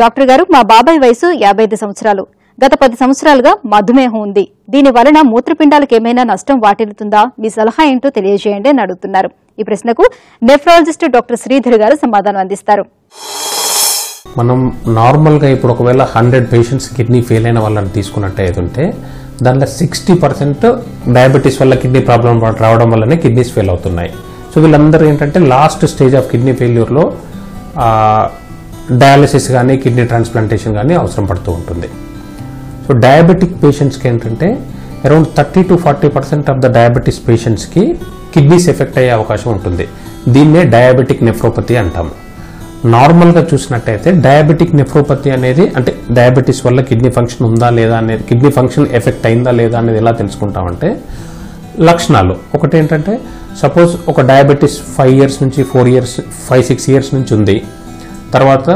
Doctor గారు, మా బాబాయ్ వయసు 55 సంవత్సరాలు. గత 10 సంవత్సరాలుగా మధుమేహం ఉంది. దీని వలన మూత్రపిండాలకు ఏమైనా నష్టం వాటిల్లుతుందా? మీ సలహా ఏంటో తెలియజేయండి అని అడుగుతున్నారు. ఈ ప్రశ్నకు నెఫ్రాలజిస్ట్ డాక్టర్ శ్రీధర్ గారు సమాధానం అందిస్తారు. మనం నార్మల్గా ఇప్పుడు ఒకవేళ 100 పేషెంట్స్ కిడ్నీ ఫెయిల్ అయిన వాళ్ళని తీసుకున్నట్టయితే దాంట్లో 60% డయాబెటీస్ వల్ల కిడ్నీ ప్రాబ్లం రావడం వల్లనే కిడ్నీస్ ఫెయిల్ అవుతున్నాయి. సో వీళ్ళందరూ ఏంటంటే లాస్ట్ స్టేజ్ ఆఫ్ కిడ్నీ ఫెయిల్యూర్లో డయాలసిస్ కానీ కిడ్నీ ట్రాన్స్ప్లాంటేషన్ కానీ అవసరం పడుతూ ఉంటుంది. సో డయాబెటిక్ పేషెంట్స్కి ఏంటంటే around 30 to 40% of the diabetes పేషెంట్స్కి కిడ్నీస్ ఎఫెక్ట్ అయ్యే అవకాశం ఉంటుంది. దీన్నే డయాబెటిక్ నెఫ్రోపతి అంటాము. నార్మల్గా చూసినట్టయితే డయాబెటిక్ నెఫ్రోపతి అనేది అంటే డయాబెటీస్ వల్ల కిడ్నీ ఫంక్షన్ ఉందా లేదా అనేది, కిడ్నీ ఫంక్షన్ ఎఫెక్ట్ అయిందా లేదా అనేది ఎలా తెలుసుకుంటామంటే లక్షణాలు. ఒకటి ఏంటంటే సపోజ్ ఒక డయాబెటీస్ 5 years నుంచి 4 years 5-6 years నుంచి ఉంది. తర్వాత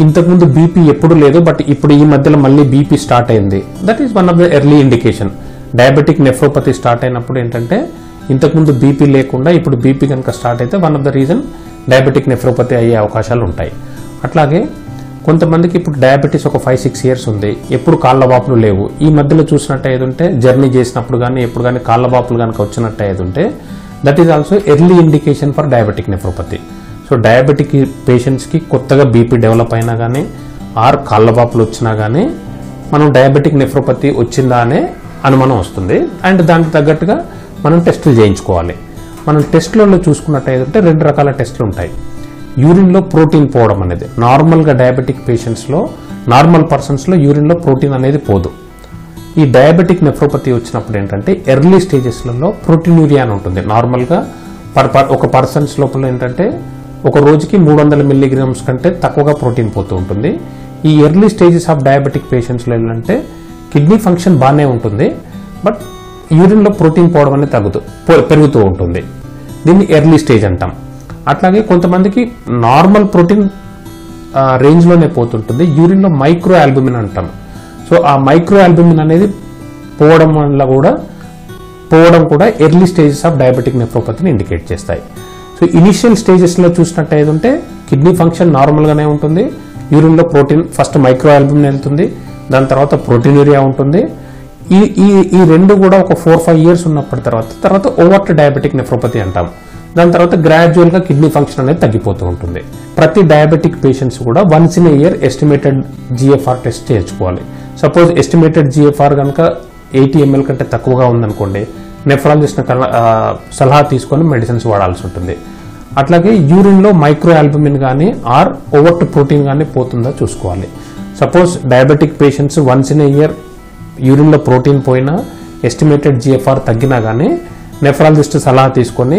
ఇంతకుముందు బీపీ ఎప్పుడు లేదు, బట్ ఇప్పుడు ఈ మధ్యలో మళ్ళీ బీపీ స్టార్ట్ అయింది. That is one of the early indication. Diabetic nephropathy start అయినప్పుడు ఏంటంటే ఇంతకుముందు బీపీ లేకుండా ఇప్పుడు బీపీ కనుక స్టార్ట్ అయితే one of the reason diabetic nephropathy అయ్యే అవకాశాలు ఉంటాయి. అట్లాగే కొంతమందికి ఇప్పుడు డయాబెటీస్ ఒక 5-6 years ఉంది, ఎప్పుడు కాళ్ళ వాపులు లేవు. ఈ మధ్యలో చూసినట్టు ఏదుంటే జర్నీ చేసినప్పుడు కానీ ఎప్పుడు కానీ కాళ్ళ వాపులు కనుక వచ్చినట్టు ఏదుంటే that is also early indication for diabetic nephropathy. So diabetic పేషెంట్స్కి కొత్తగా బీపీ డెవలప్ అయినా కానీ ఆర్ కాళ్ళ వాపులు వచ్చినా కానీ మనం డయాబెటిక్ నెఫ్రోపతి వచ్చిందా అనే అనుమానం వస్తుంది. అండ్ దానికి తగ్గట్టుగా మనం టెస్టులు చేయించుకోవాలి. మనం టెస్టులలో చూసుకున్నట్టయితే 2 రకాల టెస్టులు ఉంటాయి. యూరిన్లో ప్రోటీన్ పోవడం అనేది నార్మల్గా డయాబెటిక్ పేషెంట్స్లో నార్మల్ పర్సన్స్లో యూరిన్లో ప్రోటీన్ అనేది పోదు. ఈ డయాబెటిక్ నెఫ్రోపతి వచ్చినప్పుడు ఏంటంటే ఎర్లీ స్టేజెస్లలో ప్రోటీన్యూరియా అని ఉంటుంది. నార్మల్గా ఒక పర్సన్స్ లోపల ఏంటంటే ఒక రోజుకి 300 milligrams కంటే తక్కువగా ప్రోటీన్ పోతూ ఉంటుంది. ఈ ఎర్లీ స్టేజెస్ ఆఫ్ డయాబెటిక్ పేషెంట్స్లో ఏంటంటే కిడ్నీ ఫంక్షన్ బాగానే ఉంటుంది, బట్ యూరిన్లో ప్రోటీన్ పోవడం అనేది పెరుగుతూ ఉంటుంది. దీన్ని ఎర్లీ స్టేజ్ అంటాం. అట్లాగే కొంతమందికి నార్మల్ ప్రోటీన్ రేంజ్లోనే పోతుంటుంది, యూరిన్లో మైక్రో ఆల్బుమిన్ అంటాం. సో ఆ మైక్రో ఆల్బుమిన్ అనేది పోవడం కూడా ఎర్లీ స్టేజెస్ ఆఫ్ డయాబెటిక్ నెఫ్రోపతిని ఇండికేట్ చేస్తాయి. సో ఇనిషియల్ స్టేజెస్లో చూసినట్టయితే కిడ్నీ ఫంక్షన్ నార్మల్గానే ఉంటుంది, యూరిన్లో ప్రోటీన్ ఫస్ట్ మైక్రో ఆల్బుమిన్ వెళ్తుంది, దాని తర్వాత ప్రోటీన్యూరియా ఉంటుంది. ఈ రెండు కూడా ఒక 4-5 years ఉన్నప్పటి తర్వాత ఓవర్ట్ డయాబెటిక్ నెఫ్రోపతి అంటాం. దాని తర్వాత గ్రాడ్యువల్గా కిడ్నీ ఫంక్షన్ అనేది తగ్గిపోతూ ఉంటుంది. ప్రతి డయాబెటిక్ పేషెంట్స్ కూడా once in a year estimated GFR test చేయించుకోవాలి. సపోజ్ ఎస్టిమేటెడ్ GFR కనుక 80 ml కంటే తక్కువగా ఉందనుకోండి, నెఫ్రాలజిస్ట్ సలహా తీసుకొని మెడిసిన్స్ వాడాల్సి ఉంటుంది. అట్లాగే యూరిన్లో మైక్రో ఆల్బుమిన్ కానీ ఆర్ ఓవర్ట్ ప్రోటీన్ కానీ పోతుందో చూసుకోవాలి. Suppose diabetic patients once in a year యూరిన్లో ప్రోటీన్ పోయినా ఎస్టిమేటెడ్ GFR తగ్గినా కానీ నెఫ్రాలజిస్ట్ సలహా తీసుకొని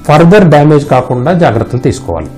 ఫర్దర్ డ్యామేజ్ కాకుండా జాగ్రత్తలు తీసుకోవాలి.